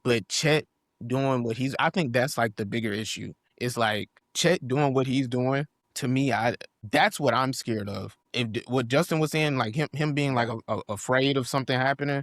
But Chet doing what I think that's like the bigger issue. It's like Chet doing what he's doing. To me, that's what I'm scared of. If what Justin was saying, like him being like afraid of something happening,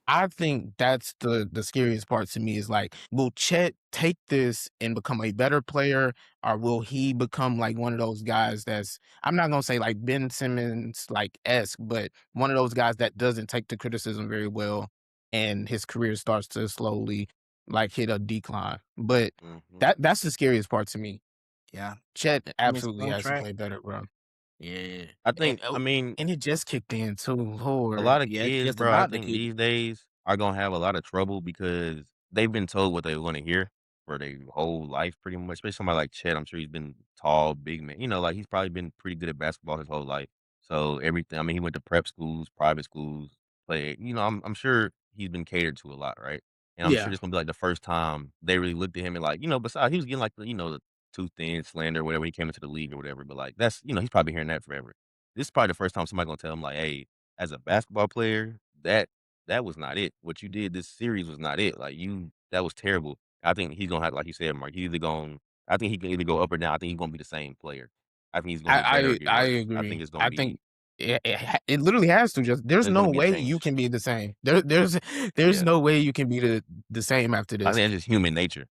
I think that's the scariest part to me. Is like, will Chet take this and become a better player, or will he become like one of those guys that's, I'm not gonna say like Ben Simmons like esque, but one of those guys that doesn't take the criticism very well, and his career starts to slowly like hit a decline. But Mhm. that's the scariest part to me. Yeah. Chet I mean, it's absolutely on has to track. play better, bro. Yeah. I And think, I mean, and it just kicked in too, a Lord. lot of Yeah, it's kids, just bro, I about to think kick. these days are gonna have a lot of trouble because they've been told what they want to hear for their whole life, pretty much. Especially somebody like Chet, I'm sure he's been tall, big man. Like he's probably been pretty good at basketball his whole life. So everything. I mean, he went to prep schools, private schools, played. I'm sure he's been catered to a lot, right? And I'm sure Yeah. this gonna be like the first time they really looked at him and like, besides he was getting like the too thin slander or whatever when he came into the league or whatever. But like that's he's probably hearing that forever. This is probably the first time somebody gonna tell him like, hey, as a basketball player, that was not it. What you did this series was not it. Like that was terrible. I think he's gonna have, like you said, Mark. I think he can either go up or down. I think he's gonna be the same player. I think he's gonna get better or get I worse. I think agree. it's gonna I be think it literally has to. Just there's there's no gonna be a way you change. can be the same. There's Yeah, no way you can be the same after I this. think that's just human nature.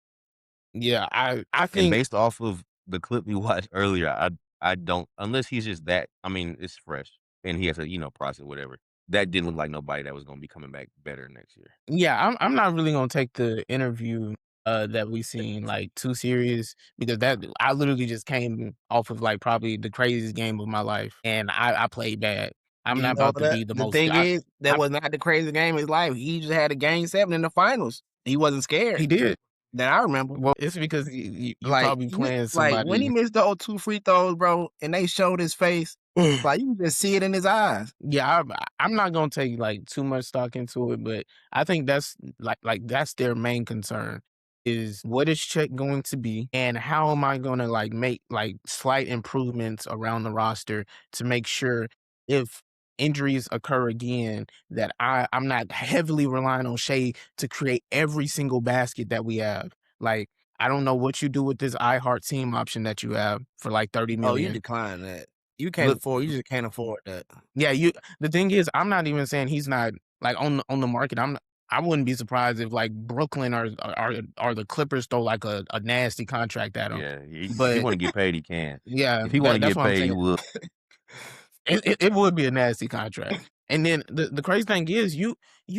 Yeah, I And think based off of the clip we watched earlier, I don't unless he's just that. I mean, it's fresh and he has to process whatever. That didn't look like nobody that was gonna be coming back better next year. yeah, I'm not really gonna take the interview that we seen like too serious, because that I literally just came off of like probably the craziest game of my life, and I played bad. I'm You not know about to that be the the most. thing is, that I was not the craziest game of his life. He just had a game 7 in the finals. He wasn't scared He did. that I remember. Well, it's because you probably playing Like when he somebody. missed the 2 free throws, bro, and they showed his face, like you can just see it in his eyes. Yeah, I'm not gonna take like too much stock into it, but I think that's like that's their main concern, is what is Chet going to be, and how am I gonna like make like slight improvements around the roster to make sure if injuries occur again that I'm not heavily relying on Shea to create every single basket that we have. Like, I don't know what you do with this I Heart Team option that you have for like 30 Oh, you million. decline that. Look, You just can't afford that. yeah, the thing is, I'm not even saying he's not like on the market. I wouldn't be surprised if like Brooklyn or the Clippers throw like a nasty contract at him. Yeah, if he But want to get paid, he can. yeah, If he want to that's get what I'm paid, he saying. will. It would be a nasty contract. And then the crazy thing is, you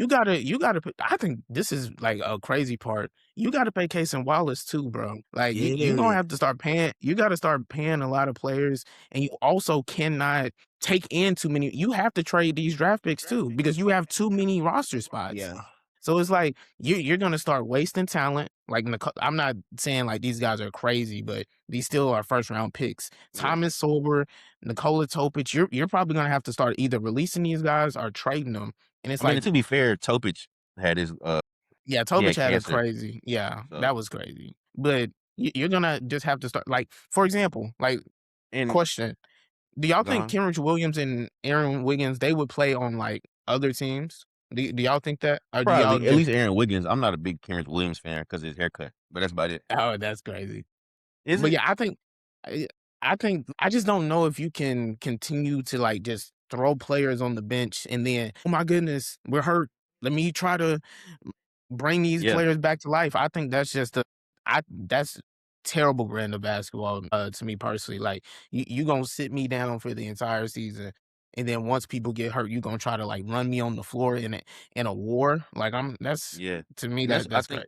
gotta put, I think this is like a crazy part. You gotta pay Case and Wallace too, bro. Like you gonna Yeah. have to start paying. You gotta start paying a lot of players, and you also cannot take in too many. You have to trade these draft picks too, because you have too many roster spots. Yeah. So it's like you're gonna start wasting talent. Like I'm not saying like these guys are crazy, but these still are first round picks. Yeah. Thomas Sober, Nikola Topic, you're probably gonna have to start either releasing these guys or trading them. And it's I mean, like, to be fair, Topic had yeah, he Topic had had a cancer, crazy, yeah, so that was crazy. But you're gonna just have to start, like, for example, like, and question: do y'all think gone. Kenrich Williams and Aaron Wiggins, they would play on like other teams? Do y'all think that, or do y'all Probably at just? least Aaron Wiggins. I'm not a big Terrence Williams fan because his haircut, but that's about it. Oh, that's crazy. Is But it? yeah, I I think I just don't know if you can continue to like just throw players on the bench and then, oh my goodness, we're hurt. Let me try to bring these Yeah. players back to life. I think that's just that's terrible brand of basketball to me personally. Like, you gonna sit me down for the entire season, and then once people get hurt, you gonna try to like run me on the floor in a war. Like, I'm that's Yeah. to me And that's I that's think crazy.